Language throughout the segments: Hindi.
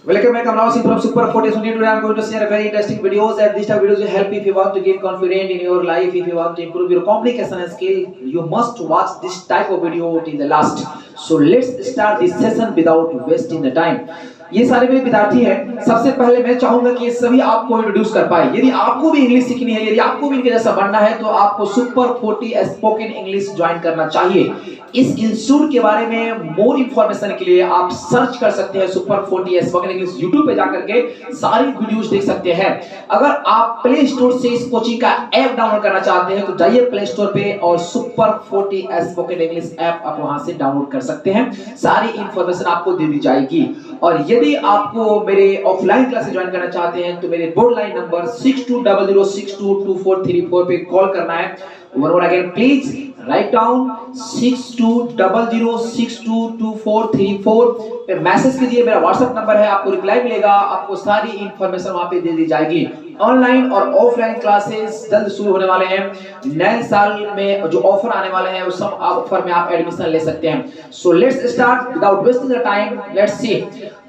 Welcome back. I'm Rao Singh from Super Forte. Today I'm going to share a very interesting videos, and these type of videos will help if you want to get confident in your life, if you want to improve your communication skill. You must watch this type of video till the last. So let's start this session without wasting the time. ये सारे मेरे विद्यार्थी हैं। सबसे पहले मैं चाहूंगा कि ये सभी आपको इंट्रोड्यूस कर पाए। यदि आपको भी इंग्लिश सीखनी है, यदि आपको भी इनके जैसा बनना है, तो आपको सुपर 40 स्पोकन इंग्लिश ज्वाइन करना चाहिए। इस इंस्टीट्यूट के बारे में मोर इंफॉर्मेशन के लिए आप सर्च कर सकते हैं सुपर 40 स्पोकन इंग्लिश। यूट्यूब पे जाकर के सारी वीडियोस देख सकते हैं। अगर आप प्ले स्टोर से इस कोचिंग का ऐप डाउनलोड करना चाहते हैं तो जाइए प्ले स्टोर पे और सुपर 40 स्पोकन इंग्लिश ऐप आप वहां से डाउनलोड कर सकते हैं। सारी इंफॉर्मेशन आपको दे दी जाएगी। और यदि आपको मेरे ऑफलाइन क्लासेस ज्वाइन करना चाहते हैं तो मेरे बोर्ड लाइन नंबर 6200622434 पे कॉल करना है। One more again, please write down 6200622434 पे मैसेज कीजिए। मेरा व्हाट्सएप नंबर है, आपको रिप्लाई मिलेगा, आपको सारी इंफॉर्मेशन वहां पे दे दी जाएगी। ऑनलाइन और ऑफलाइन क्लासेस जल्द शुरू होने वाले हैं। नए साल में जो ऑफर आने वाले हैं वो सब ऑफर में आप एडमिशन ले सकते हैं। So let's start without wasting the time. Let's see.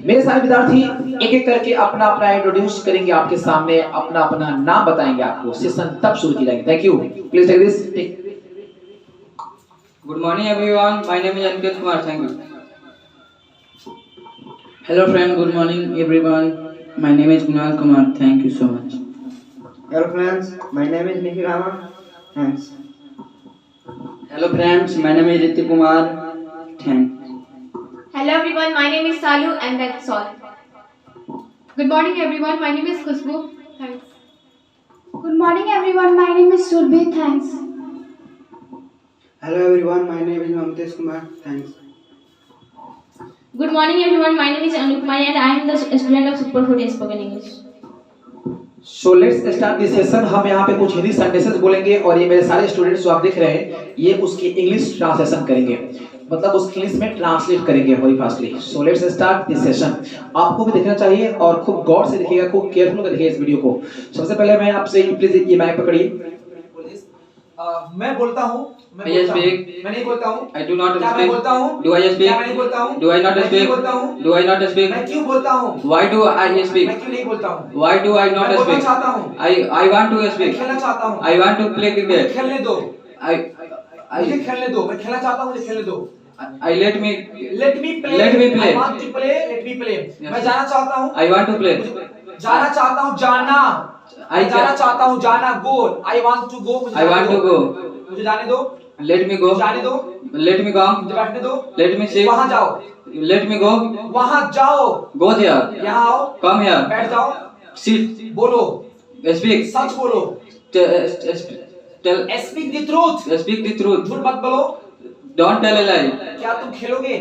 मेरे सारे विद्यार्थी एक एक करके अपना अपना इंट्रोड्यूस करेंगे आपके सामने, अपना अपना नाम बताएंगे आपको। सेशन तब शुरू की जाएगी। Thank you. Please take this. Good morning everyone. My name is Aniket Kumar. Thank you. Hello friend. Good morning everyone. My name is Kunal Kumar. Thank you so much. Hello friends. My name is Nikhil Rama. Thanks. Hello friends. My name is Ritik Kumar. Thanks. Hello everyone, my name is Salu and that's all. Good morning everyone, my name is Khushbu. Thanks. Good morning everyone, my name is Surbhi. Thanks. Hello everyone. My name is Mamtesh Kumar. Thanks. Good morning everyone, my name is Anupma and I am the student of Super 40 Spoken English. So let's start this session। हम यहाँ पे कुछ हिंदी सेंटेंसेस बोलेंगे और ये मेरे सारे स्टूडेंट्स जो आप देख रहे हैं ये उसकी इंग्लिश ट्रांसलेशन करेंगे, मतलब उस इंग्लिश में ट्रांसलेट करेंगे very fastly. So let's start this session. आपको भी देखना चाहिए और खूब गौर से देखिएगा, खूब केयरफुल होकर देखिएगा इस वीडियो को। सबसे पहले मैं आपसे प्लीज ये माइक पकड़िए। मैं बोलता हूँ, मैं नहीं बोलता हूँ। I do not क्या मैं बोलता हूँ? Do I speak? क्या मैं नहीं बोलता हूँ? Do I not speak? बोलता हूँ? Do I not speak? मैं क्यों बोलता हूँ? Why do I speak? मैं क्यों नहीं बोलता हूँ? Why do I not मैं बोलना speak? चाहता हूँ। I want to मैं speak. खेलना चाहता हूँ। I want to play cricket. खेलने दो। मुझे I खेलने दो। मैं खेलना चाहता हूँ, मुझे खेलने दो। let me Let me play. Let me play. I want to play. Let me play. मैं जाना चाहता हूँ। I want to play. जाना चाहता हूँ, जाना। I जाना चाहता हूँ, जाना। Go. I want to go. I want to go. मुझे जाने दो। Let me go. जाने दो। Let me come. मुझे बैठने दो। Let me sit. वहाँ जाओ। Let me go. वहाँ जाओ। Go there. यहाँ आओ। Come here. बैठ जाओ। Sit. बोलो। Speak. सच बोलो। Tell. Speak the truth. Speak the truth. झूठ मत बोलो। Don't tell a lie. क्या तुम खेलोगे?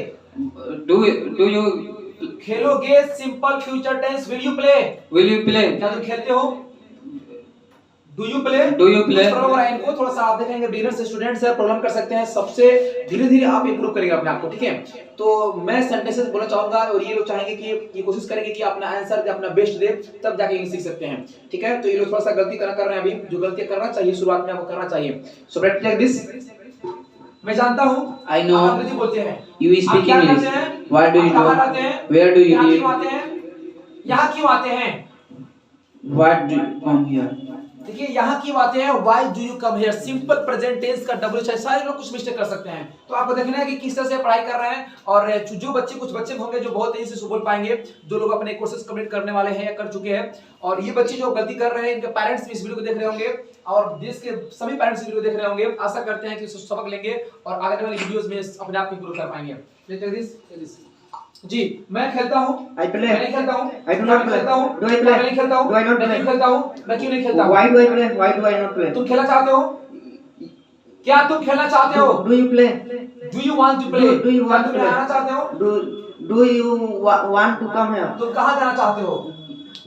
Do you खेलोगे? Simple future tense. Will you play? will you play? क्या तुम खेलते हो? Do you play? Do you play? Problem है इनको थोड़ा सा आप देखेंगे बिगिनर्स स्टूडेंट्स है, प्रॉब्लम कर सकते हैं। सबसे धीरे-धीरे आप इंप्रूव करेंगे अपने आप को, ठीक है? तो मैं सेंटेंसेस बोलना चाहूंगा और ये लोग चाहेंगे कि ये कोशिश करेंगे कि अपना आंसर दे, अपना बेस्ट दे, तब जाके इंग्लिश सीख सकते हैं, ठीक है? तो ये लोग थोड़ा सा गलती कर रहे हैं अभी, जो गलती करना चाहिए शुरुआत में आपको करना चाहिए। So let's take this. मैं जानता हूँ I know. आप अंग्रेजी बोलते हैं। You speak आप क्या English. करते हैं? What do you आप कहाँ do? रहते हैं? Where do you यहाँ live? क्यों आते हैं? यहाँ क्यों आते हैं? What do you come here? देखिए यहाँ की बातें हैं। Why do you come here? Simple present tense का WH है। सारे लोग कुछ मिस्टेक कर सकते हैं, तो आपको देखना है कि किस तरह से पढ़ाई कर रहे हैं। और जो बच्चे, कुछ बच्चे होंगे जो बहुत तेजी से बोल पाएंगे, जो लोग अपने कोर्सेज कंप्लीट करने वाले हैं या कर चुके हैं। और ये बच्चे जो गलती कर रहे हैं, इनके पेरेंट्स भी इस वीडियो को देख रहे होंगे और देश के सभी पेरेंट्स वीडियो देख रहे होंगे। आशा करते हैं कि सबक लेंगे और आगे वाली वीडियोस में अपने आप इंप्रूव कर पाएंगे। जी, मैं खेलता हूँ। I play. मैं नहीं खेलता हूँ। I do not play. खेलता हूँ। Do I play? मैं नहीं खेलता हूँ। Do I not मैं play? क्यों खेलता हूँ? मैं क्यों नहीं खेलता हूँ? Why do I play? Why do I not play? तुम खेलना चाहते हो? क्या तुम खेलना चाहते हो? Do you play? Do you want to play? Do you want to तुम play? आना चाहते हो? Do you want to come here? तुम कहाँ जाना चाहते हो?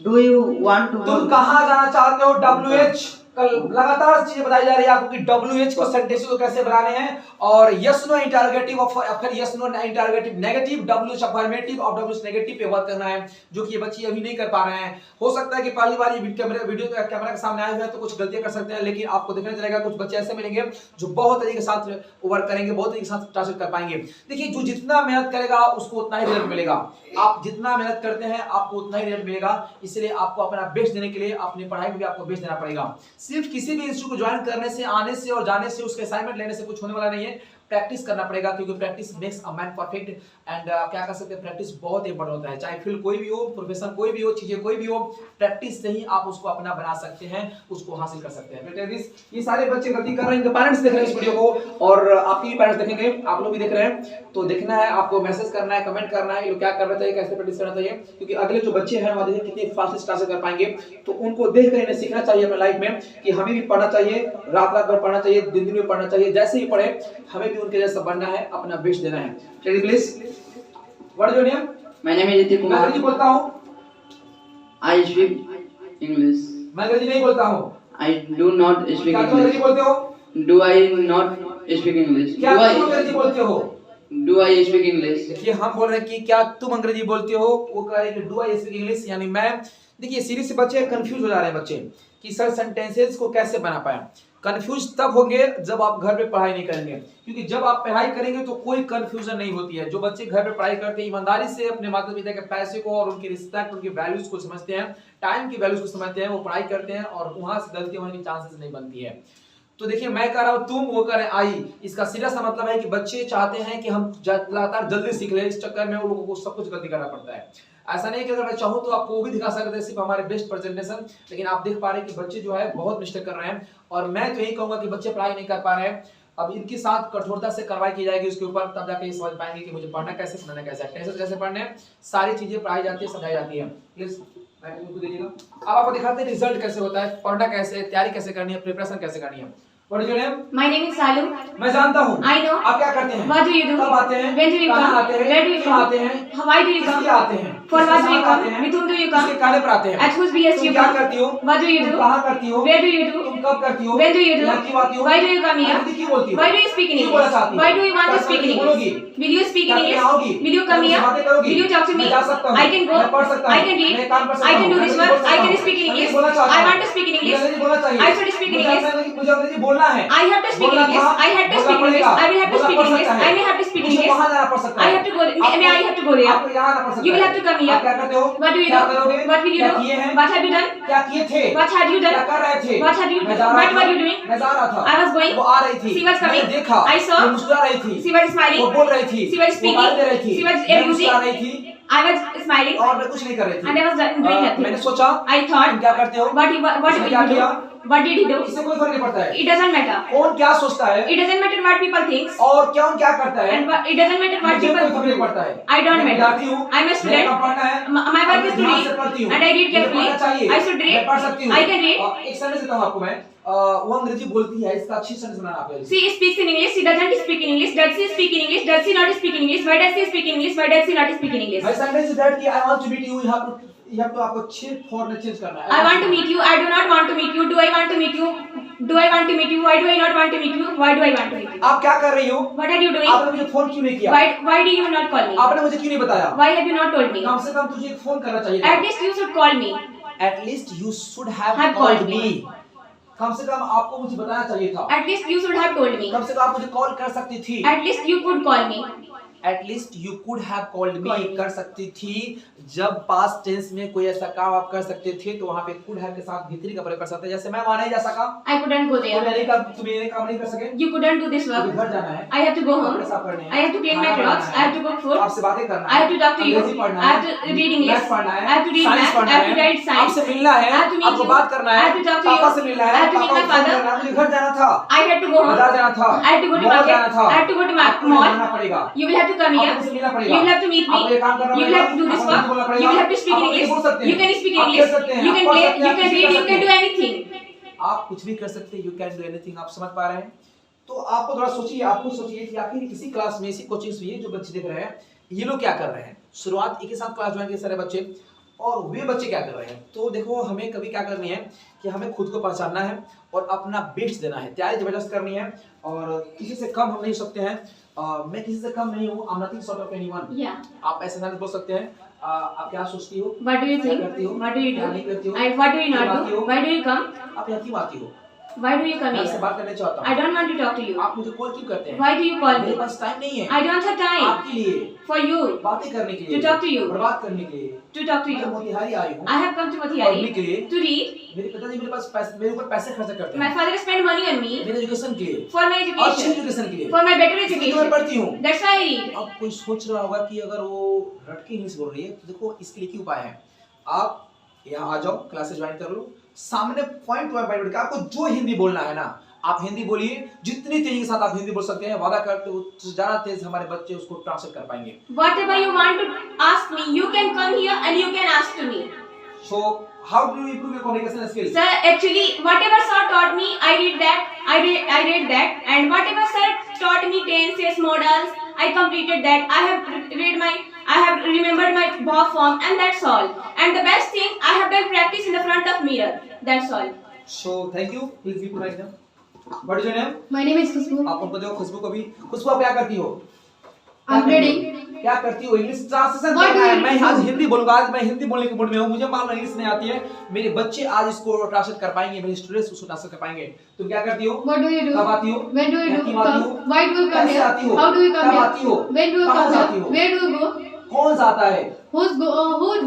Do you want to तुम go? कहाँ जाना चाहते हो? WH कल लगातार चीजें बताई जा रही है आपको कि WH को सेंटेंस को कैसे बनाने हैं, और यस नो इंटरोगेटिव और फिर yes no interrogative negative, WH affirmative और WH नेगेटिव पे वर्क करना है, जो कि ये बच्चे अभी नहीं कर पा रहे हैं। हो सकता है कि पहली बार ये वीडियो कैमरा के सामने आए हुए हैं तो कुछ गलतियां कर सकते हैं, लेकिन आपको देखने चलेगा कुछ बच्चे ऐसे मिलेंगे जो बहुत तरीके के साथ वर्क करेंगे, बहुत तरीके के साथ ट्रांसलेट कर पाएंगे। देखिए, जो जितना मेहनत करेगा उसको उतना ही रिजल्ट मिलेगा। आप जितना मेहनत करते हैं आपको उतना ही रिजल्ट मिलेगा, इसलिए आपको अपना बेस्ट देने के लिए अपनी पढ़ाई में भी आपको बेस्ट देना पड़ेगा। सिर्फ किसी भी इंस्टीट्यूट को ज्वाइन करने से, आने से और जाने से, उसके असाइनमेंट लेने से कुछ होने वाला नहीं है। प्रैक्टिस करना पड़ेगा, क्योंकि practice makes a man perfect. And क्या कर सकते हैं, प्रैक्टिस बहुत इंपॉर्टेंट होता है। चाहे फील्ड कोई भी हो, प्रोफेशन कोई भी हो, चीजें कोई भी हो, प्रैक्टिस से ही आप उसको अपना बना सकते हैं, उसको हासिल कर सकते हैं। बेटे ये सारे बच्चे गलती कर रहे हैं, पेरेंट्स देख रहे हैं इस वीडियो को, और आपके भी पेरेंट्स देखेंगे, आप लोग भी देख रहे हैं, तो देखना है आपको, मैसेज करना है, कमेंट करना है, ये लोग क्या करना चाहिए, कैसे प्रैक्टिस करना चाहिए, क्योंकि अगले जो बच्चे हैं वहां देखिए कितने फास्ट क्लासेस कर पाएंगे, तो उनको देख कर इन्हें सीखना चाहिए अपने लाइफ में कि हमें भी पढ़ना चाहिए, रात रात भर पढ़ना चाहिए, दिन दिन में पढ़ना चाहिए, जैसे ही पढ़े हमें भी उनके जैसा बनना है, अपना बेस्ट देना है। चलिए please, what is your name? My name is Ritik मैं Kumar. अंग्रेजी बोलता हूं, I speak English. मैं अंग्रेजी नहीं बोलता हूं। I do not speak क्या तुम अंग्रेजी English. बोलते हो? Do I not speak English? क्या Do तुम अंग्रेजी I बोलते हो? do I speak English? देखिए, हम बोल रहे हैं कि क्या तुम अंग्रेजी बोलते हो, वो कह रहे हैं कि डू आई स्पीक इंग्लिश, यानी मैं। देखिए, सीरीज से बच्चे कंफ्यूज हो जा रहे हैं बच्चे कि सर सेंटेंसेस को कैसे बना पाए। कंफ्यूज तब होंगे जब आप घर पे पढ़ाई नहीं करेंगे, क्योंकि जब आप पढ़ाई करेंगे तो कोई कंफ्यूजन नहीं होती है। जो बच्चे घर पे पढ़ाई करते हैं, ईमानदारी से अपने माता पिता के पैसे को और उनकी रिस्पेक्ट, उनकी वैल्यूज को समझते हैं, टाइम की वैल्यूज को समझते हैं, वो पढ़ाई करते हैं और वहां से गलती होने की चांसेस नहीं बनती है। तो देखिए, मैं कह रहा हूं तुम, वो कह रहे आई, इसका सीधा सा मतलब है कि बच्चे चाहते हैं कि हम लगातार जल्दी सीख लें, इस चक्कर में वो लोगों को सब कुछ गलती करना पड़ता है। ऐसा नहीं कि अगर मैं चाहूं तो आपको वो भी दिखा सकते हैं सिर्फ हमारे बेस्ट प्रेजेंटेशन, लेकिन आप देख पा रहे हैं कि बच्चे जो है बहुत मिस्टेक कर रहे हैं, और मैं तो यही कहूंगा कि बच्चे पढ़ाई नहीं कर पा रहे हैं। अब इनके साथ कठोरता से कार्रवाई की जाएगी उसके ऊपर, तब जाके ये समझ पाएंगे कि मुझे पढ़ना कैसे, समझना कैसे, टेंशन कैसे पढ़ने, सारी चीजें पढ़ाई जाती है, समझाई जाती है। प्लीज माइक दीजिएगा। अब आपको दिखाते हैं रिजल्ट कैसे होता है, पढ़ना कैसे, तैयारी कैसे करनी है, प्रिपरेशन कैसे करनी है। What is your name? My name is Salu. मैं जानता हूँ। I know. आप क्या करते हैं? What do you do? कब आते हैं? When do you कहाँ come? आते हैं? Where do you क्यों come? आते हैं? Why do you किस come? लिए आते हैं? For what do किसके you साथ come? आते हैं? With whom do you come? किसके काले पर आते हैं? At whose behest तुम you क्या come? करती हो? What do you तुम do? कहाँ करती हो? Where do you do? तुम कब करती हो? When do you do? यहाँ क्यों आती हो? Why do you come here? अंग्रेजी क्यों बोलती हो? Why do you speak in क्यों बोलना English? चाहती हो? Why do you want to क्या speak in करती बोलोगी? English? Will you speak in क्या English? आओगी? Will you come क्या here? बातें करोगी? Will you talk to me? मैं जा सकता हूँ। I can go. मैं पढ़ सकता हूँ। I can read. मैं काम कर सकता I can हूँ। do this मैं work. बोल I सकता can हूँ। speak in मैं English. बोलना चाहता I हूँ। want to speak in मुझे English. अंग्रेजी बोलना चाहिए। I should speak in English. मुझे अंग्रेजी बोलना है। I have to speak in बोलना English. था, I had to बोलना speak in English. पड़ेगा। I will have to बोलना speak पड़ in English. सकता है। I may have to speak in मुझे English. वहाँ जाना पड़ सकता I है। have to go. May I have to go there? आपको यहाँ आना पड़ सकता है। You will have to come here. आप क्या करते हो? What do you क्या do? करोगे? What will you क्या do? किए हैं? What have you done? क्या किए थे? What had you done? क्या कर रहे थे? What had you मैं done? जा रहा What था। were you doing? मैं जा रहा था। I was going. वो आ रही थी। She was coming. मैंने देखा। I saw. वो मुस्कुरा रही थी। She was smiling. वो बोल रही थी। She was speaking. वो गाली दे रही थी। She was मैं abusing. मुस्कुरा रही थी। I was smiling. और मैं कुछ नहीं कर रही थी। And I was doing nothing. मैंने सोचा I thought. तुम क्या करते हो? What उसने did क्या you किया? do? What did he do? इससे कोई फर्क नहीं पड़ता है। It doesn't matter. कौन क्या सोचता है It doesn't matter what people think. और कौन क्या करता है, And it doesn't matter what मुझे कोई फर्क people नहीं पड़ता है। I don't मैं matter. विद्यार्थी हूँ। I'm a मेरा student. काम पढ़ना है। My work is to ध्यान से read. पढ़ती हूँ। And I read मुझे carefully. पढ़ना चाहिए। I should read. मैं पढ़ सकती हूँ। I can read. एक सेंटेंस देता हूँ आपको मैं। वो अंग्रेजी बोलती है, इसका अच्छी सेंटेंस बनाना आप। She speaks in English. She doesn't speak in English. Does she speak in English? Does she not speak in English? Why does she speak in English? Why does she not speak in English? My sentence is that कि I want to meet you. You have to आपको चेंज करना है। I want to meet you. I do not want to meet you. Do I want to meet you? Do I want to meet you? Why do I not want to meet you? Why do I want to meet you? आप क्या कर रही हो? What are you doing? आपने मुझे फोन क्यों नहीं किया? Why do you not call me? आपने मुझे क्यों नहीं बताया? Why have you not told me? कम से कम तुझे एक फोन करना चाहिए। At least you should call me. At least you should have Have called called me. me. कम से कम आपको मुझे बताना चाहिए था। At least you should have told me. कम से कम आप मुझे कॉल कर सकती थी। At least you could call me. At least you could have called me, कर सकती थी। जब पास्ट टेंस में कोई ऐसा काम आप कर सकते थे तो वहाँ पे could have के साथ भीतरी का प्रयोग कर सकते हैं। जैसे मैं वहाँ नहीं जा सका, I couldn't go there. तुम ये काम नहीं कर सके, You couldn't do this work. तुम्हें घर जाना है, I have to go home. कपड़े साफ करने हैं, I have to clean my खाना clothes. Banana I have to cook food. आपसे बातें करना I have to talk to you. अंग्रेजी पढ़ना I have to read English. Maths पढ़ना है, I have to read science math. पढ़ना I have to है, read science. आपसे मिलना है, I have to meet आपको you. बात करना I है, have to talk to पापा you. से मिलना I है, have to meet पापा my को फोन father. करना है, मुझे घर जाना था, I had to go home. बाजार जाना था, I had to go to mall market. जाना था, I had to go to आपको mall. जाना पड़ेगा, You will have to come here. आपको मुझसे मिलना You पड़ेगा, will have to meet me. आपको ये काम करना You will पड़ेगा, have to do this आपको work. बोलना पड़ेगा, You will have to speak आप in अपने English. बोल सकते हैं, You can speak in आप English. खेल सकते हैं, You आप can पढ़ play. सकते हैं, You आप can कुछ भी read. कर You can सकते do हैं। anything. आप कुछ भी कर सकते हैं, यू कैन डू एनीथिंग। आप समझ पा रहे हैं? तो आपको थोड़ा सोचिए, आपको सोचिए कि आखिर किसी क्लास में, इसी कोचिंग में जो बच्चे देख रहे हैं, ये लोग क्या कर रहे हैं। शुरुआत एक ही साथ क्लास ज्वाइन किए सारे बच्चे, और वे बच्चे क्या कर रहे हैं। तो देखो हमें कभी क्या करनी है कि हमें खुद को पहचानना है और अपना बेस्ट देना है, तैयारी जबरदस्त करनी है और किसी से कम हम नहीं हो सकते हैं। मैं किसी से कम नहीं हूँ, I'm nothing short of anyone। आप ऐसे ना बोल सकते हैं। आप क्या सोचती हो? What do you क्या think? करती हो? What do you क्या do? नहीं करती हो? And what do you क्यों not आती हो? do? Why do you come? आप यहाँ क्यों आती हो? Why do you come मैं आपसे here? बात करना चाहता I हूँ। don't want to talk to you. आप मुझे कॉल क्यों करते हैं? Why do you call मेरे me? पास टाइम नहीं है I don't have time आपके लिए, for you बातें करने के लिए, To talk to you. बर्बाद करने के लिए। to talk to मैं you. मोतिहारी आई हूँ I have come to पढ़ने Motihari के लिए। to read. मेरे पिताजी मेरे पास पैसे, मेरे ऊपर पैसे खर्च करते My हैं father spent money on me मेरे एजुकेशन के लिए, for my अच्छी education, एजुकेशन के लिए। for my better इसलिए मैं education. पढ़ती हूँ। That's why I read. अब कोई सोच रहा होगा कि अगर वो रटके इंग्लिश बोल रही है तो देखो इसके लिए क्या उपाय है। आप यहाँ आ जाओ, क्लासेस ज्वाइन कर लो, सामने पॉइंट टू पॉइंट बैठ के आपको जो हिंदी बोलना है ना आप हिंदी बोलिए। जितनी तेजी के साथ आप हिंदी बोल सकते हैं, वादा करते हो ज्यादा तेज हमारे बच्चे उसको ट्रांसलेट कर पाएंगे। Whatever you want to ask me, you can come here and you can ask to me. So how do you improve your communication skills? Sir, actually, whatever sir taught me, I read that. I read that, and whatever sir taught me tenses, modals, I completed that. I have remembered my verb form, and that's all. And the best thing, I have done practice in the front of mirror. That's all. So thank you. Please be polite now. What is your name? My name is Khushbu. आप उनको देखो, खुशबू को भी। खुशबू आप क्या करती हो? I'm reading. क्या करती हो? इंग्लिश ट्रांसलेशन What करना do है। you मैं do? आज हिंदी बोलूंगा, आज मैं हिंदी बोलने के मूड में हूँ। मुझे मालूम इंग्लिश नहीं आती है, मेरे बच्चे आज इसको ट्रांसलेट कर पाएंगे, मेरे स्टूडेंट्स उसको ट्रांसलेट कर पाएंगे। तुम क्या करती हो? What do you do? कब आती हो? When do you क्यों आती come? हो? Why do you come कैसे here? आती हो? How do you come कब आती हो? here? When do you कहाँ come जाती here? हो? Where do you go? कौन जाता है? Who Who goes?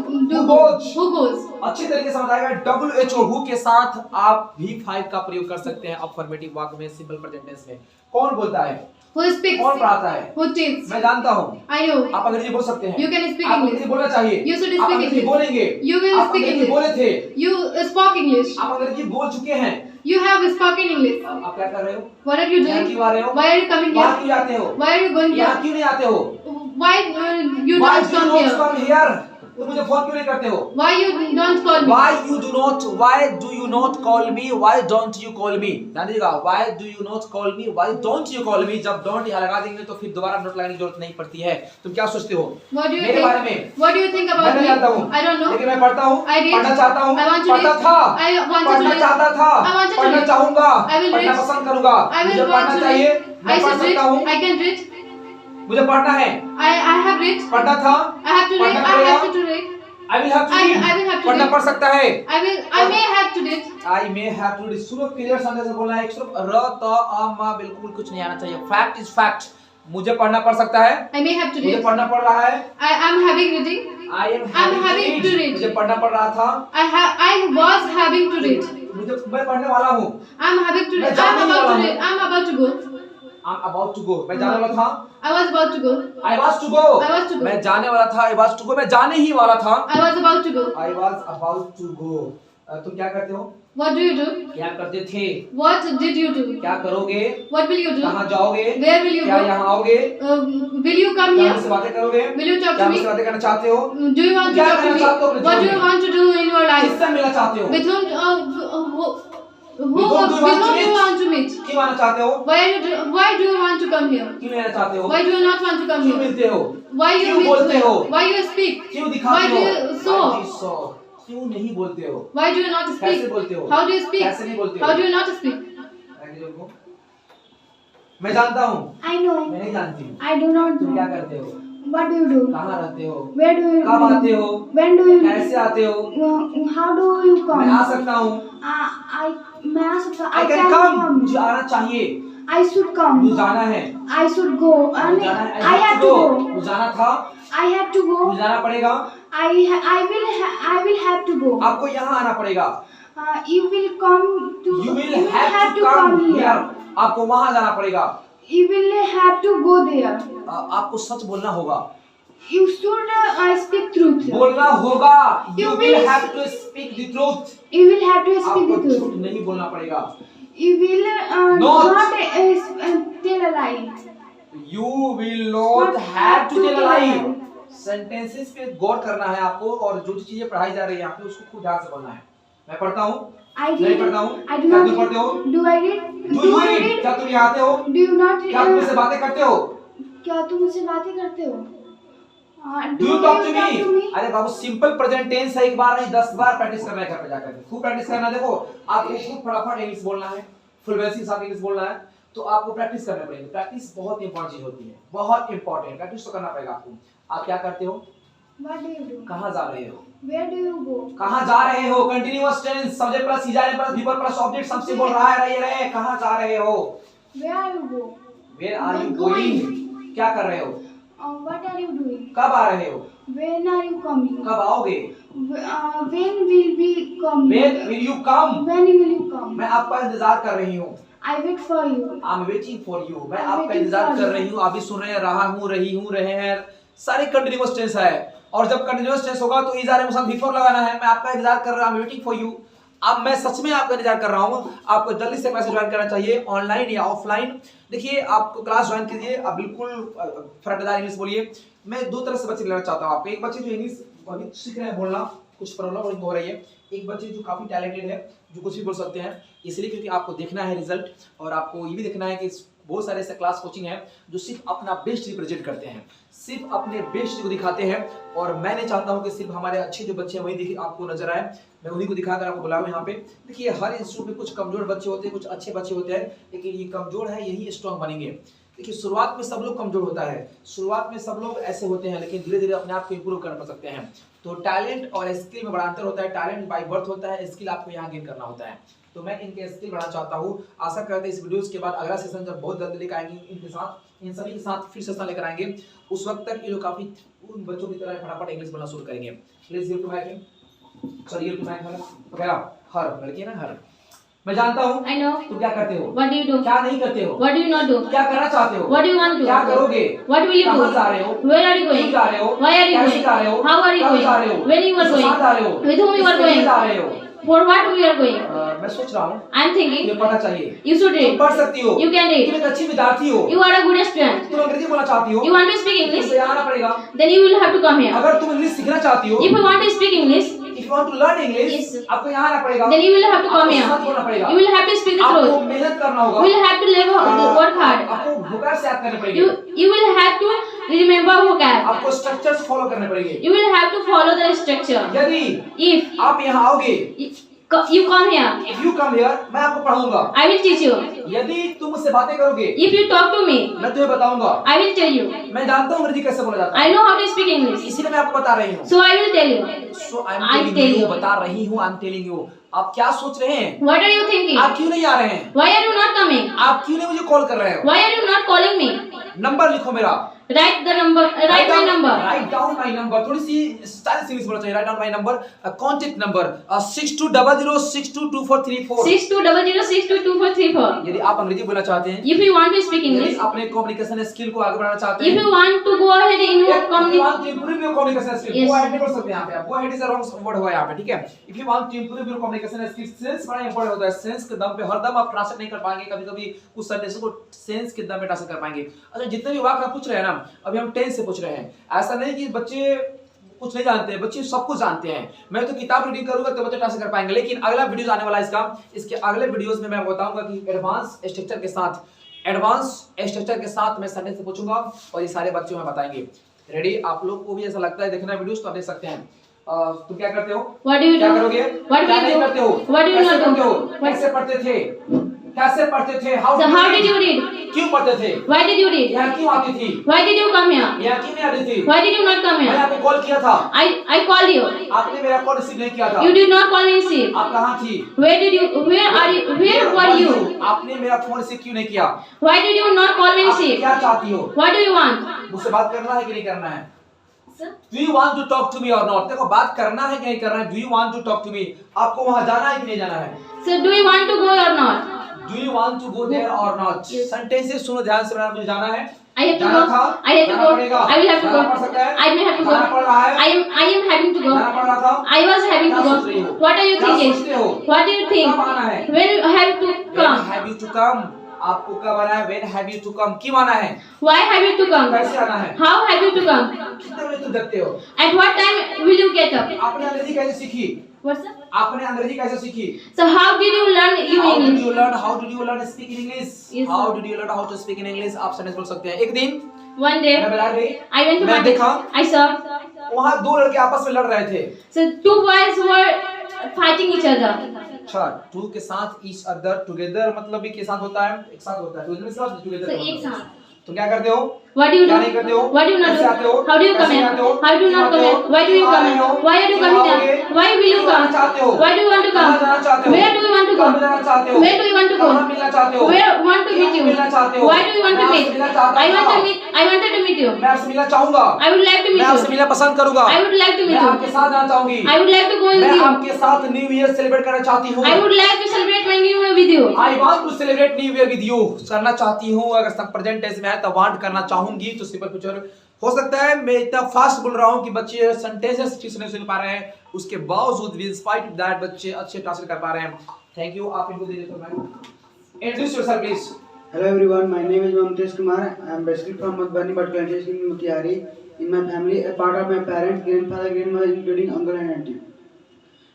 goes? Who goes? अच्छी तरीके से बताएगा। WHO who के साथ आप V5 का प्रयोग कर सकते हैं अफर्मेटिव वाक्य में, सिंपल प्रेजेंट टेंस में। कौन बोलता है? Who speaks? कौन पढ़ाता है? Who teaches? मैं जानता हूँ। I know. आप अंग्रेजी बोल सकते हैं। You can speak आप English. अंग्रेजी बोलना चाहिए। You should आप speak अंग्रेजी English. बोलेंगे। You will आप speak अंग्रेजी English. बोले थे। You spoke English. आप अंग्रेजी बोल चुके हैं। You have spoken English. आप क्या कर रहे हो? What are you यहाँ doing? क्यों आ रहे हो? Why are you coming वहाँ here? क्यों आते हो? Why are you going यहाँ here? क्यों नहीं आते हो? Why you Why don't do you come not here? come here? तुम मुझे फोन क्यों नहीं करते हो? Why you don't call me? Why do you not call me? Why don't you call me? ध्यान दीजिएगा। Why do you not call me? Why don't you call me? जब don't यहाँ लगा देंगे तो फिर दोबारा नोट लगाने की जरूरत नहीं पड़ती है। तुम क्या सोचते हो What do you मेरे बारे में? think? What do you think मैं about नहीं me? जानता हूँ। I don't know. लेकिन मैं पढ़ता हूँ, I read. पढ़ना चाहता हूँ, I want to पढ़ता read. था, I wanted to पढ़ना read. चाहता था, I wanted to पढ़ना read. चाहूंगा, I will पढ़ना read. पसंद करूंगा। I मुझे will पढ़ना want to चाहिए, read. मैं I पढ़ should read. सकता हूँ, I can read. मुझे पढ़ना है, I have read. पढ़ना था, I have to read. पढ़ना I पड़ेगा। have to read. I will have to I read। will have to पढ़ना read. पढ़ सकता है। I may have to read. I may have to read। सुनो क्लियर सेंटेंस बोलना है। सिर्फ र त अ म बिल्कुल कुछ नहीं आना चाहिए। Fact is fact. मुझे पढ़ना पड़ सकता है, I may have to मुझे read. पढ़ना पड़ रहा है। I am having reading. I am having having to read. मुझे पढ़ना पड़ रहा था। I was having to read. मुझे मैं पढ़ने वाला हूँ। I'm having to मैं read. जाने I'm ही about वाला to हूँ। read. I'm about to go. I'm about to go। मैं जाने वाला था। I was about to go. I was to go। I was to go. मैं जाने वाला था। I was to go। मैं जाने ही वाला था। I was about to go. I was about to go। तुम क्या करते हो? What do you do? क्या करते थे? What did you do? क्या करोगे? What will you do? कहाँ जाओगे? Where will you क्या go? यहाँ आओगे? Will you come क्या here? मुझसे बातें करोगे? Will you talk क्या to me? मुझसे बातें करना चाहते हो? Do you want to क्या talk to करना चाहते हो me? अपने What do जीवन you में? want to do in your life? किससे मिलना चाहते हो? With whom? With whom do you want to do you meet? want to meet? क्यों आना चाहते हो? Why do you want to come here? क्यों नहीं आना चाहते हो? Why do you not want to come क्यों here? मिलते हो? Why you क्यों meet बोलते me? हो? Why you speak? क्यों Why दिखाते do हो? you Why show? do you show? क्यों नहीं बोलते हो? Why do you not कैसे speak? बोलते हो? How do you speak? कैसे नहीं बोलते हो? How do you not speak? आगे देखो। मैं जानता हूँ, I know. मैं नहीं जानती। I do not तुम क्या know. करते हो? What do you do? कहाँ रहते हो? Where do you कब आते live? हो? When do you live? कैसे आते हो? How do you come? मैं आ सकता हूँ। मैं आ सकता I can come। मुझे आना चाहिए। I should come. मुझे जाना है। I should go. मुझे जाना है। I have to go. मुझे जाना था। I have to go. मुझे जाना पड़ेगा। I will have to go. आपको यहाँ आना पड़ेगा। You will come to. You will have to come here। आपको वहाँ जाना पड़ेगा। You will have to go there. आपको सच बोलना होगा। You should speak truth. बोलना होगा। You You will will- have to speak the truth। You will have to speak आपको the truth. झूठ नहीं बोलना पड़ेगा। You will Not. not tell a lie. You will not Not have to tell a lie। lie। Sentences पे गौर करना है आपको और जो चीजें पढ़ाई जा रही है यहाँ पे उसको खुद ध्यान से बोलना है। मैं पढ़ता हूँ, I नहीं read. पढ़ता हूँ। I do क्या not तुम पढ़ते हो? read. Do I read? Do you read? क्या तुम यहाँ आते हो? Do you not read? क्या तुम मुझसे बातें करते हो? क्या तुम मुझसे बातें करते हो? Do you talk to me? अरे बाबू सिंपल प्रेजेंट टेंस है, एक बार नहीं 10 बार प्रैक्टिस करना है घर पे जाकर। खूब प्रैक्टिस करना। देखो आपको खूब फटाफट इंग्लिश बोलना है, फ्लुएंसी के साथ इंग्लिश बोलना है, तो आपको प्रैक्टिस करना पड़ेगी। प्रैक्टिस बहुत इंपॉर्टेंट चीज होती है, बहुत इंपॉर्टेंट। प्रैक्टिस तो करना पड़ेगा आपको। आप क्या करते हो? What do you do? कहां जा रहे हो? Where do you go? कहां जा रहे हो? Continuous tense, subject plus is are plus verb plus object सबसे बोल रहा है। रहे कहां जा रहे हो? Where are you go? Where are you going? क्या कर रहे हो? What are you doing? कब आ रहे हो? When are you coming? कब आओगे? When will be coming? When will you come? When will you come? मैं आपका इंतजार कर रही हूँ। I wait for you. I'm waiting for you. मैं I'm आपका waiting इंतजार for कर you. रही हूँ। अभी सुन रहे हैं, रहा हूँ, रही हूँ, रहे हैं, सारे कंटीन्यूअस टेंस है। और जब कंटीन्यूअस टेंस होगा तो इजारे में साथ बिफोर लगाना है। मैं आपका इंतजार कर रहा हूँ, I'm waiting for you। अब मैं सच में आपका इंतजार कर रहा हूँ। आपको जल्दी से क्लास ज्वाइन करना चाहिए, ऑनलाइन या ऑफलाइन। देखिए आपको क्लास ज्वाइन कीजिए, आप बिल्कुल फटाफट इंग्लिश बोलिए। मैं दो तरह से बच्चे लेना चाहता हूँ आपको। एक बच्चे जो इंग्लिश अभी सीख रहे हैं बोलना, कुछ प्रॉब्लम हो रही है। एक बच्चे जो काफी टैलेंटेड है, जो कुछ भी बोल सकते हैं, इसलिए क्योंकि आपको देखना है रिजल्ट, और आपको ये भी देखना है कि बहुत सारे ऐसे क्लास कोचिंग है जो सिर्फ अपना बेस्ट रिप्रेजेंट करते हैं, सिर्फ अपने बेस्ट को दिखाते हैं। और मैं नहीं चाहता हूं कि सिर्फ हमारे अच्छे जो बच्चे हैं वही देखिए आपको नजर आए। मैं उन्हीं को दिखाकर आपको बुलाऊं यहाँ पे। देखिए हर इंस्टीट्यूट में कुछ कमजोर बच्चे होते हैं, कुछ अच्छे बच्चे होते हैं, लेकिन ये कमजोर है यही स्ट्रॉन्ग बनेंगे। देखिए शुरुआत में सब लोग कमजोर होता है, शुरुआत में सब लोग ऐसे होते हैं, लेकिन धीरे धीरे अपने आप को इंप्रूव कर सकते हैं। तो टैलेंट और स्किल में बड़ा अंतर होता है। टैलेंट बाय बर्थ होता है, स्किल आपको यहाँ गेन करना होता है। तो मैं इनके स्किल बढ़ाना चाहता हूँ। आशा करते हैं इस वीडियोस के बाद अगला सेशन जब बहुत जल्दी लेकर आएंगे, इनके साथ इन सभी के साथ फिर सेशन लेकर आएंगे। उस वक्त तक ये लोग काफी उन बच्चों की तरह फटाफट इंग्लिश बोलना शुरू करेंगे। Please give to mic. चलिए टू माइक वाला वगैरह हर लड़की है ना हर। मैं जानता हूँ I know. तुम क्या करते हो, What do you do? क्या नहीं करते हो, What do you not do? क्या करना चाहते हो, What do you want to? क्या करोगे, What will you कहाँ do? जा रहे हो, Where are you क्यों going? जा रहे हो, Why are you कैसे going? जा रहे हो, How are you कब जा रहे going? हो, When you are किसके साथ जा रहे going? हो, With whom you are किसके लिए going? जा रहे हो। For what we are going? मैं सोच रहा हूँ I am thinking. तुम्हें पढ़ना चाहिए, You should तुम read. पढ़ सकती हो, You can read. तुम एक अच्छी विद्यार्थी हो, You are a good student. तुम अंग्रेजी बोलना चाहती हो, You want to speak English? तुमसे आना पड़ेगा। Then you will have to come here. अगर तुम इंग्लिश सीखना चाहती हो, If you want to speak English, if you want to learn English, Yes. आपको यहाँ आना पड़ेगा, then you will have to come आपको here. सच बोलना पड़ेगा, You will have to speak the आपको truth. मेहनत करना होगा, You will have to work hard. आपको vocab से याद करने पड़ेंगे, You will have to remember vocab. आपको स्ट्रक्चर्स फॉलो करने पड़ेंगे। You will have to follow the structure. यदि If आप यहाँ आओगे, you come here, if you come here, मैं आपको पढ़ाऊंगा। I will teach you. यदि तुम मुझसे बातें करोगे, If you talk to me, मैं तुम्हें बताऊंगा। I will tell you. मैं जानता हूँ अंग्रेजी कैसे बोला जाता है, I know how to speak English, इसीलिए मैं आपको बता रही हूँ। so I will tell you. So I'm I telling tell you, you. बता रही हूँ, I'm telling you। आप क्या सोच रहे हैं? What are you thinking? आप क्यों नहीं आ रहे हैं? Why are you not coming? आप क्यों नहीं मुझे कॉल कर रहे हो? Why are you not calling me? Number लिखो मेरा। Write the number. Write my number. Write down my number। थोड़ी सी स्टाइल इंग्लिश बोलना चाहिए। Write down my number। Contact number 6200622434। 6200622434. यदि आप अंग्रेजी बोलना चाहते हैं, If you want to speak यदि English, अपने कम्युनिकेशन स्किल को आगे बढ़ाना चाहते if हैं, you want to go ahead in your communication, want to improve your communication skills, Yes. go ahead नहीं बोल सकते यहाँ पे आप। Go ahead is a wrong word हुआ यहाँ पे, ठीक है? If you want to improve your communication skills, sense बड़ा इंपॉर्टेंट होता है। सेंस के दम पे हर दम आप ट्रांसलेट नहीं कर पाएंगे, कभी-कभी कुछ सेंटेंस को सेंस के दम पे ट्रांसलेट कर पाएंगे। अच्छा जितने भी वाक्य आप पूछ रहे हैं ना, अभी हम टेंस से पूछ रहे हैं। ऐसा नहीं कि बच्चे कुछ नहीं जानते हैं, बच्चे सब कुछ जानते हैं। मैं तो किताब रीडिंग करूंगा तो बच्चे ट्रांसलेट कर पाएंगे, लेकिन अगला वीडियोस आने वाला है इसका। इसके अगले वीडियोस में मैं बताऊंगा कि एडवांस स्ट्रक्चर के साथ मैं सेंटेंस से पूछूंगा और ये सारे बच्चों में बताएंगे। रेडी? आप लोग को भी ऐसा लगता है देखना वीडियोस तो आप देख सकते हैं। तुम क्या करते हो? what do you क्या do? करोगे? What क्या will नहीं you करते हो? do? What do you कैसे not पढ़ते हो? do? कैसे पढ़ते थे? कैसे पढ़ते थे? So how did you read? क्यों पढ़ते थे? Why did you read? यहाँ क्यों आती थी? Why did you come here? यहाँ क्यों नहीं आती थी? Why did you not come मैंने here? आपको कॉल किया था, I called you. आपने मेरा कॉल रिसीव नहीं किया था। You did not call me receive. आप कहाँ थी? Where are you? Where were you? आपने मेरा फोन रिसीव क्यों नहीं किया? Why did you not call me आप receive? क्या चाहती हो? What do you want? मुझसे बात करना है कि नहीं करना है? Sir? Do you want to talk to me or not? देखो बात करना है कि नहीं करना है? Do you want to talk to me? आपको वहाँ जाना है कि नहीं जाना है? So do you want to go or not? Do you want to go there or not? Yes. Sentences सुनो ध्यान से, मुझे जाना है। I have to जाना go. था? I have to जाना go. पड़ेगा? I will have to जाना go. पड़ सकता है? I will have to go. जाना पड़ रहा है? I am having to go. जाना पड़ रहा था? I was having क्या to सोच रही go. हो? What are you क्या thinking? सोचते हो? What do you think? कब आना है? When you have to When come? have you to come? आपको कब आना है? When have you to come? क्यों आना है? Why have you to come? कैसे आना है? How have you to come? कितने बजे तुम जगते हो? At what time will you get up? आपने अंग्रेजी कैसे सीखी? What's that? आपने अंग्रेजी कैसे सीखी? So how did you learn you How did English? you learn? How did you learn to speak in English? Yes, How sir. did you learn how to speak in English? आप सेंटेंस बोल सकते हैं। एक दिन One day मैं बाजार गई, I went to मैं market. देखा I saw. वहाँ दो लड़के आपस में लड़ रहे थे। So two boys were fighting each other. अच्छा, टू के साथ each other together मतलब भी के साथ होता है, एक साथ होता है। together मतलब together So का एक मतलब। साथ. तुम क्या करते हो? What do you क्या do? नहीं करते हो? What do you not कैसे आते do? हो? How do you come कैसे here? आते हो? How do you not क्यों come आते here? हो? Why do you क्यों come आ रहे here? हो? Why are you क्यों coming आओगे? here? Why will you क्यों आना come? चाहते हो? Why do you want to कहाँ जाना चाहते come? हो? Where do you want to go? कहाँ जाना चाहते हो? Where do you want to go? कहाँ मिलना चाहते हो? Where want to क्यों meet you? मिलना चाहते हो? Why do you want to मैं meet? आपसे मिलना चाहता I want था। to meet. I wanted to meet you. मैं आपसे मिलना चाहूंगा। I would like to मैं meet आपसे you. मिलना पसंद करूंगा। I would like to meet मैं you. आपके साथ जाना चाहूंगी। I would like to go with मैं you. आपके साथ न्यू ईयर सेलिब्रेट करना चाहती हूँ। I would like to celebrate my new year with you. I want to celebrate New Year with you. करना चाहती हूँ। अगर सब प्रेजेंट टेंस में है तो वांट करना चाहूंगी तो सिंपल फ्यूचर हो सकता है। मैं इतना फास्ट बोल रहा हूँ कि बच्चे सेंटेंसेस ठीक से नहीं सुन पा रहे हैं, उसके बावजूद भी इंस्पाइट ऑफ दैट बच्चे अच्छे ट्रांसलेट कर पा रहे हैं। Thank you. आप इनको दे देते हो। मैं introduce yourself please. Hello everyone, my name is Mamtesh Kumar. I am basically from Madhubani but currently in Mutiari. In my family, a part of my parents, grandfather, grandmother, including uncle and auntie.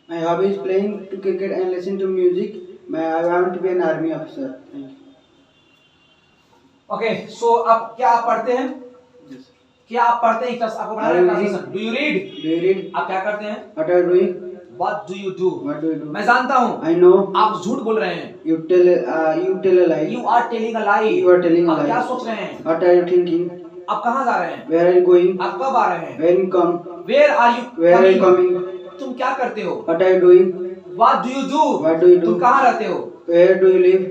My hobby is playing to cricket and listening to music. I want to be an army officer. Thank you. Okay, so आप क्या आप पढ़ते हैं? Yes. क्या आप पढ़ते हैं? क्लास आपको पढ़ा रहे हैं translation. Do you read? Do you read? आप क्या करते हैं? What are you doing? What do you do? What do you do? मैं जानता हूँ I know. आप झूठ बोल रहे हैं। You tell a lie. You are telling a lie. You are telling a आप lie. क्या सोच रहे हैं? What are you thinking? आप कहाँ जा रहे हैं? Where are you going? आप कब आ रहे हैं? When you come? Where are you Where are you coming? तुम क्या करते हो? What are you doing? What do you do? What do you do? तुम कहाँ रहते हो? Where do you live?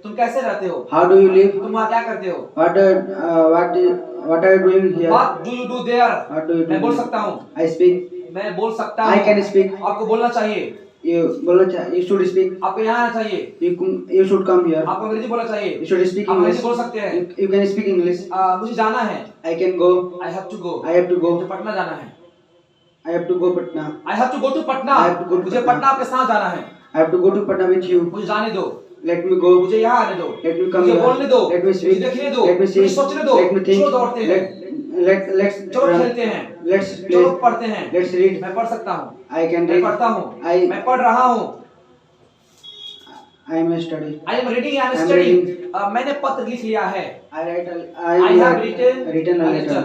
तुम कैसे रहते हो? How do you live? तुम वहाँ क्या करते हो? What are you doing here? What do you do their? What do you do? मैं बोल सकता हूँ। I speak. मैं बोल सकता I हूँ। can speak. आपको बोलना चाहिए। You should speak. आपको यहाँ आना चाहिए। You should come here. आपको अंग्रेजी बोलना चाहिए। You should speak आप अंग्रेजी English. बोल सकते हैं। You can speak English. मुझे जाना है। I can go. I have to go. I have to मुझे go. पटना जाना है। I have to go Patna. I have to go to Patna. I have to go to मुझे Patna. पटना आपके साथ जाना है। I have to go to Patna with you. मुझे जाने दो। Let me go. मुझे यहाँ आने दो। Let me come मुझे here. बोलने दो। Let me मुझे speak. देखने दो। Let me see. मुझे सोचने दो। Let me think. चलो दौड़ते हैं। Let's चलो run. खेलते हैं। Let's play. चलो पढ़ते हैं। Let's read. मैं पढ़ सकता हूँ। I can मैं read. पढ़ता हूँ। I- मैं पढ़ रहा हूँ। I am a study. I am reading and I'm studying. reading. मैंने पत्र लिख लिया है। I I have written a a letter. letter.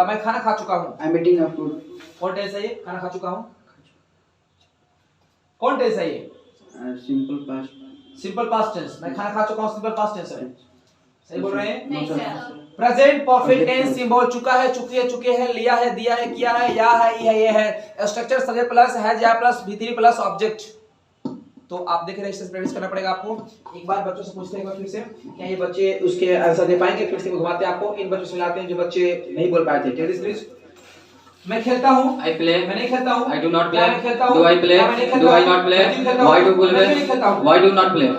मैं खाना खा चुका हूँ। I'm eating a food. कौन टेंस है ये? खाना खा चुका हूँ। कौन टेंस है ये? Simple past. Simple past tense. मैं खाना खा चुका हूँ सिंपल पास्ट टेंस है। सही बोल रहे हैं? नहीं sir. Present perfect tense symbol चुका है, चुकी है, चुके हैं, लिया है, दिया है, किया है, या है, ये है। स्ट्रक्चर सब्जेक्ट प्लस है, या प्लस भीतरी प्लस ऑब्जेक्ट। तो आप देख रहे हैं, इससे प्रैक्टिस करना पड़ेगा आपको। एक बार बच्चों से पूछते हैं एक बार फिर से, क्या ये बच्चे उसके आंसर दे पाएंगे? फिर से घुमाते हैं आपको। इन बच्चों से मिलाते हैं जो बच्चे नहीं बोल पाए थे। Tennis please. मैं खेलता हूँ। I play. मैं नहीं खेलता हूँ। I do not play. क्या मैं खेलता हूँ? Do I play? क्या मैं नहीं खेलता Do I हूँ? not play? मैं क्यों खेलता हूँ? Why do you मैं क्यों नहीं play? खेलता हूँ? Why do you not play?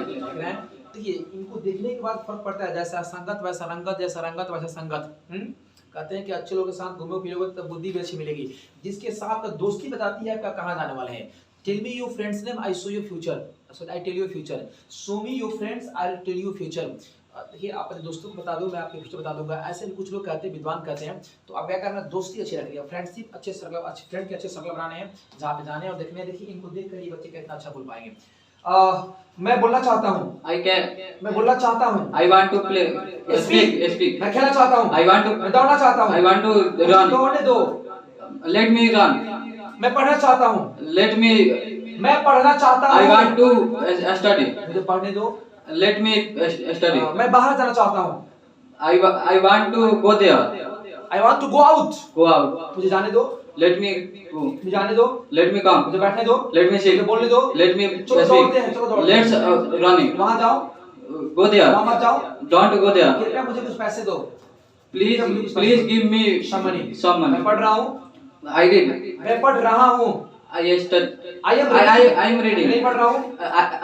देखिए, इनको देखने के बाद फर्क पड़ता है। जैसा संगत वैसा रंगत, जैसा रंगत वैसा संगत। कहते हैं कि अच्छे लोगों के साथ घूमो फिरोगे तो बुद्धि भी अच्छी मिलेगी। जिसके साथ दोस्ती बताती है आपका कहाँ जाने वाले हैं। Tell me your friends name, I show you future. So I tell you future. Show me your friends, I will tell you future. देखिए, आप अपने दोस्तों को बता दो, मैं आपके फ्यूचर बता दूंगा। ऐसे भी कुछ लोग कहते हैं, विद्वान कहते हैं। तो आप क्या करना, दोस्ती अच्छी रखनी है, फ्रेंडशिप अच्छे सर्कल, अच्छे फ्रेंड के अच्छे सर्कल बनाने हैं जहाँ पे जाने और देखने। देखिए, इनको देख कर ये बच्चे कितना अच्छा बोल पाएंगे। मैं बोलना चाहता हूँ। I can. मैं बोलना चाहता हूँ। I want to play. Speak. मैं खेलना चाहता हूँ। I want to. मैं दौड़ना चाहता हूँ। I want to run. दौड़ने दो। Let me run. मैं पढ़ना चाहता हूँ। Let me. मैं पढ़ना चाहता हूँ। I want to study. मुझे पढ़ने दो। Let me study. मैं बाहर जाना चाहता हूँ। I want to go there. I want to go out. Go out. मुझे जाने दो। Let me go. मुझे जाने दो। Let me come. मुझे बैठने दो। Let me sit. मुझे बोलने दो। Let me चलो दौड़ते हैं, चलो speak. दौड़ते हैं। Let's running. वहाँ जाओ। Go वहाँ there. मत जाओ। Don't go there. कृपया मुझे कुछ पैसे दो। Please give me Some money. some मैं money. पढ़ रहा हूँ। I read. मैं पढ़ रहा हूँ। I study. I am I reading। am reading. नहीं पढ़ रहा हूँ।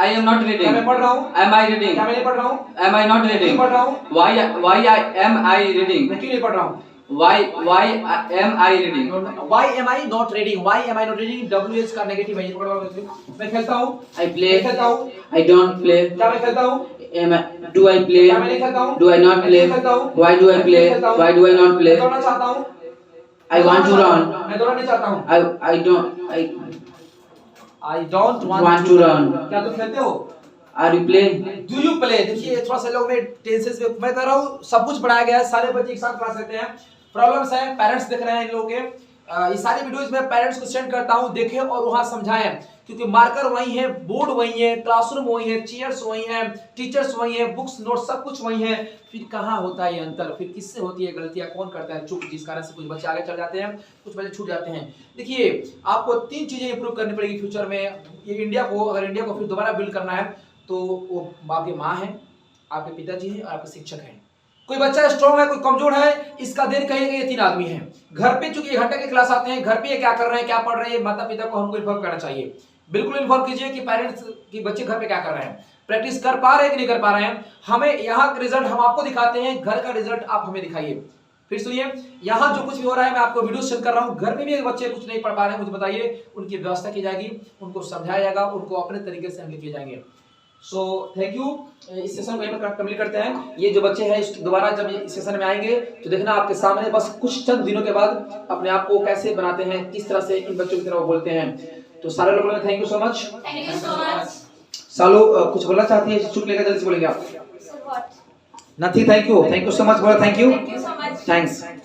I am not reading. क्या मैं पढ़ रहा हूँ? Am I reading? क्या मैं नहीं पढ़ रहा हूँ? Am I not reading? नहीं पढ़ रहा हूँ। Why am I reading? मैं क्यों नहीं पढ़ रहा हूँ? Why am I reading? Why am I not reading? Why am I not reading? WH का नेगेटिव है। ये पढ़ रहा हूँ। मैं खेलता हूँ। I play. मैं खेलता हूँ। I don't play. क्या मैं खेलता हूँ? Do I play? क्या मैं नहीं खेलता हूँ? Do I not मैं play? नहीं खेलता हूँ। Why do I मैं play? नहीं खेलता हूँ। Why do I not play? मैं दौड़ना चाहता हूँ। I want to run. मैं दौड़ना नहीं चाहता हूँ। I I don't want to run. क्या तुम खेलते हो? Are you playing? Do you play? देखिए थोड़ा सा लोग में टेंसेस में मैं कह रहा हूँ सब कुछ पढ़ाया गया है, सारे बच्चे एक साथ क्लास लेते हैं। प्रॉब्लम्स है, पेरेंट्स देख रहे हैं इन लोगों के। ये सारी वीडियोस में पेरेंट्स को सेंड करता हूँ, देखें और वहां समझाएं, क्योंकि मार्कर वही है, बोर्ड वही है, क्लासरूम वही है, चेयर्स वही है, टीचर्स वही है, बुक्स नोट सब कुछ वही है। फिर कहाँ होता है ये अंतर, फिर किससे होती है गलतियां, कौन करता है चूक, जिस कारण से कुछ बच्चे आगे चल जाते हैं, कुछ बच्चे छूट जाते हैं। देखिए आपको 3 चीजें इंप्रूव करनी पड़ेगी फ्यूचर में। ये इंडिया को, अगर इंडिया को फिर दोबारा बिल्ड करना है तो वो आपके माँ है, आपके पिताजी हैं और आपके शिक्षक हैं। कोई बच्चा स्ट्रॉन्ग है, कोई कमजोर है, इसका देन कहीं ये 3 आदमी हैं। घर पे चूंकि 1 घंटे की क्लास आते हैं, घर पे ये क्या कर रहे हैं, क्या पढ़ रहे हैं, माता पिता को हमको इन्फॉर्म करना चाहिए। बिल्कुल इन्फॉर्म कीजिए कि पेरेंट्स की बच्चे घर पे क्या कर रहे हैं, प्रैक्टिस कर पा रहे हैं कि नहीं कर पा रहे हैं। हमें यहाँ का रिजल्ट हम आपको दिखाते हैं, घर का रिजल्ट आप हमें दिखाइए। फिर सुनिए, यहाँ जो कुछ भी हो रहा है मैं आपको वीडियो सेंड कर रहा हूँ। घर पे भी बच्चे कुछ नहीं पढ़ पा रहे हैं, मुझे बताइए, उनकी व्यवस्था की जाएगी, उनको समझाया जाएगा, उनको अपने तरीके से हैंडल किए जाएंगे। So thank you. इस सेशन को यहीं पर कंप्लीट करते हैं। ये जो बच्चे हैं दोबारा जब इस सेशन में आएंगे तो देखना आपके सामने बस कुछ चंद दिनों के बाद अपने आप को कैसे बनाते हैं, किस तरह से इन बच्चों की तरह वो बोलते हैं। तो सारे लोगों ने thank you so much. Thank you so much. सालू कुछ बोलना चाहती है, चुप लेकर जल्दी से बोलेंगे आप। Sir, what? नथी, थैंक यू सो मच, बोला thank you, Thank you so much. Thanks.